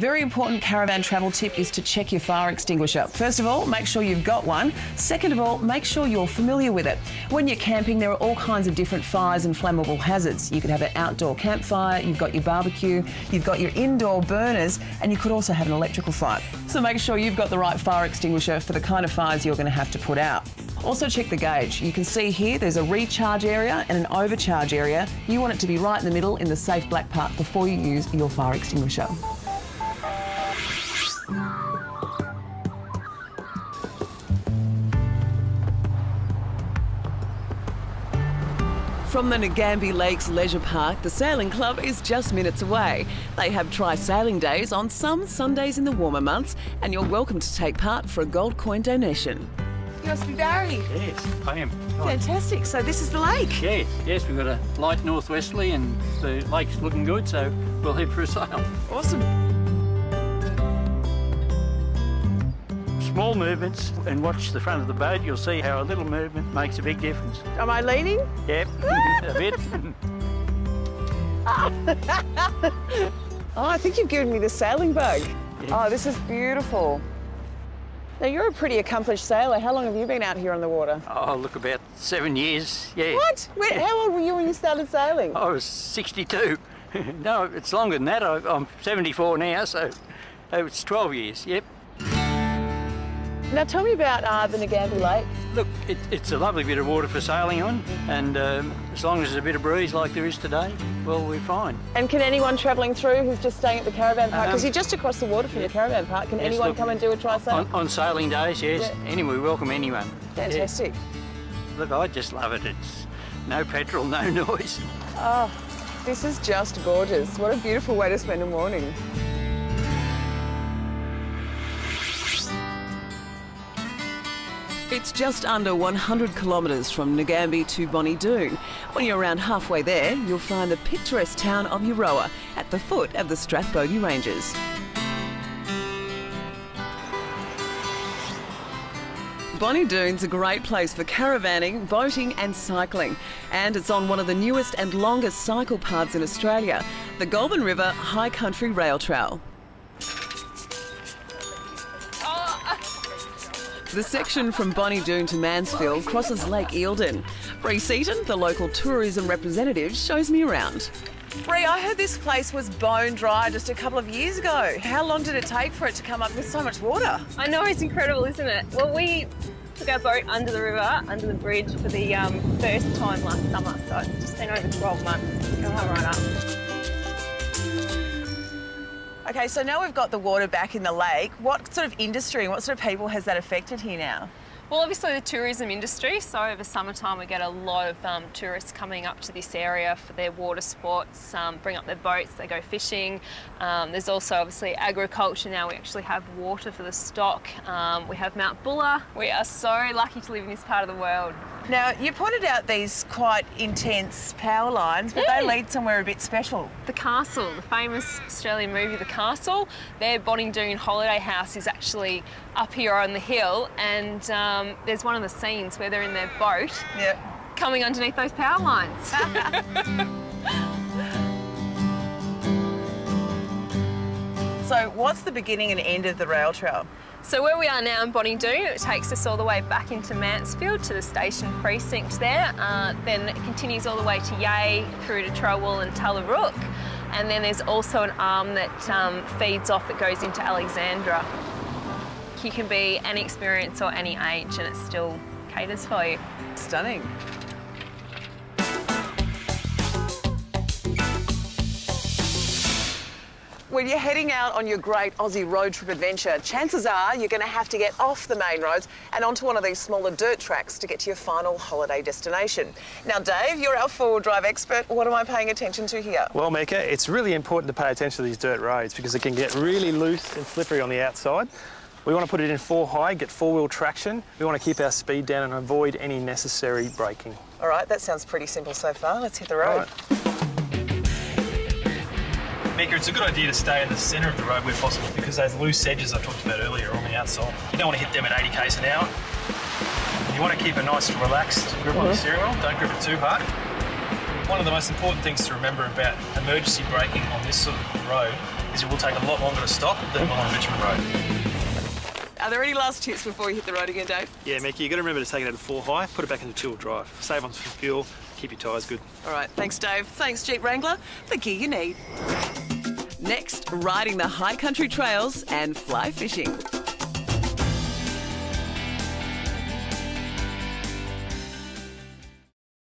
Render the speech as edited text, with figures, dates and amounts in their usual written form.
Very important caravan travel tip is to check your fire extinguisher. First of all, make sure you've got one. Second of all, make sure you're familiar with it. When you're camping, there are all kinds of different fires and flammable hazards. You could have an outdoor campfire, you've got your barbecue, you've got your indoor burners, and you could also have an electrical fire. So make sure you've got the right fire extinguisher for the kind of fires you're going to have to put out. Also check the gauge. You can see here there's a recharge area and an overcharge area. You want it to be right in the middle in the safe black part before you use your fire extinguisher. From the Nagambie Lakes Leisure Park, the Sailing Club is just minutes away. They have tri-sailing days on some Sundays in the warmer months, and you're welcome to take part for a gold coin donation. You must be Barry. Yes, I am. Fantastic. So this is the lake? Yes, we've got a light northwesterly and the lake's looking good, so we'll head for a sail. Awesome. Small movements and watch the front of the boat. You'll see how a little movement makes a big difference. Am I leaning? Yep, a bit. Oh, I think you've given me the sailing bug. Yes. Oh, this is beautiful. Now, you're a pretty accomplished sailor. How long have you been out here on the water? Oh, look, about 7 years, yeah. What? How old were you when you started sailing? I was 62. No, it's longer than that. I'm 74 now, so it's 12 years, yep. Now, tell me about the Nagambie Lake. Look, it's a lovely bit of water for sailing on, and as long as there's a bit of breeze like there is today, well, we're fine. And can anyone travelling through who's just staying at the caravan park, because you're just across the water from the caravan park, can anyone come and do a tri-sail? On sailing days, yes. Yeah. Anyway, we welcome anyone. Fantastic. Yeah. Look, I just love it. It's no petrol, no noise. Oh, this is just gorgeous. What a beautiful way to spend a morning. It's just under 100 kilometres from Nagambie to Bonnie Doon. When you're around halfway there, you'll find the picturesque town of Euroa at the foot of the Strathbogie Ranges. Bonnie Doon's a great place for caravanning, boating and cycling. And it's on one of the newest and longest cycle paths in Australia, the Goulburn River High Country Rail Trail. The section from Bonnie Doon to Mansfield crosses Lake Eildon. Bree Seaton, the local tourism representative, shows me around. Bree, I heard this place was bone dry just a couple of years ago. How long did it take for it to come up with so much water? I know, it's incredible, isn't it? Well, we took our boat under the river, under the bridge for the first time last summer, so it's just been over 12 months. It'll come right up. Okay, so now we've got the water back in the lake. What sort of industry and what sort of people has that affected here now? Well, obviously the tourism industry, so over summertime we get a lot of tourists coming up to this area for their water sports, bring up their boats, they go fishing. There's also obviously agriculture now. We actually have water for the stock. We have Mount Buller. We are so lucky to live in this part of the world. Now, you pointed out these quite intense power lines, but they lead somewhere a bit special. The Castle, the famous Australian movie The Castle, their Bonnie Doon holiday house is actually up here on the hill, and there's one of the scenes where they're in their boat coming underneath those power lines. So what's the beginning and end of the rail trail? So where we are now in Bonnie Doon, it takes us all the way back into Mansfield to the station precinct there. Then it continues all the way to Yea, through to Trowell and Tullarook. And then there's also an arm that feeds off that goes into Alexandra. You can be any experience or any age and it still caters for you. Stunning. When you're heading out on your great Aussie road trip adventure, chances are you're going to have to get off the main roads and onto one of these smaller dirt tracks to get to your final holiday destination. Now, Dave, you're our four-wheel drive expert. What am I paying attention to here? Well, Mika, it's really important to pay attention to these dirt roads because it can get really loose and slippery on the outside. We want to put it in 4 high, get 4-wheel traction. We want to keep our speed down and avoid any necessary braking. All right, that sounds pretty simple so far. Let's hit the road. Mika, it's a good idea to stay in the centre of the road where possible because those loose edges I talked about earlier are on the outside. You don't want to hit them at 80 k's an hour. You want to keep a nice relaxed grip on the steering wheel, don't grip it too hard. One of the most important things to remember about emergency braking on this sort of road because it will take a lot longer to stop than on a bitumen road. Are there any last tips before you hit the road again, Dave? Yeah, Mickey, you've got to remember to take it out of 4 high, put it back into 2-wheel drive. Save on some fuel, keep your tyres good. All right, thanks, Dave. Thanks, Jeep Wrangler. The gear you need. Next, riding the high country trails and fly fishing.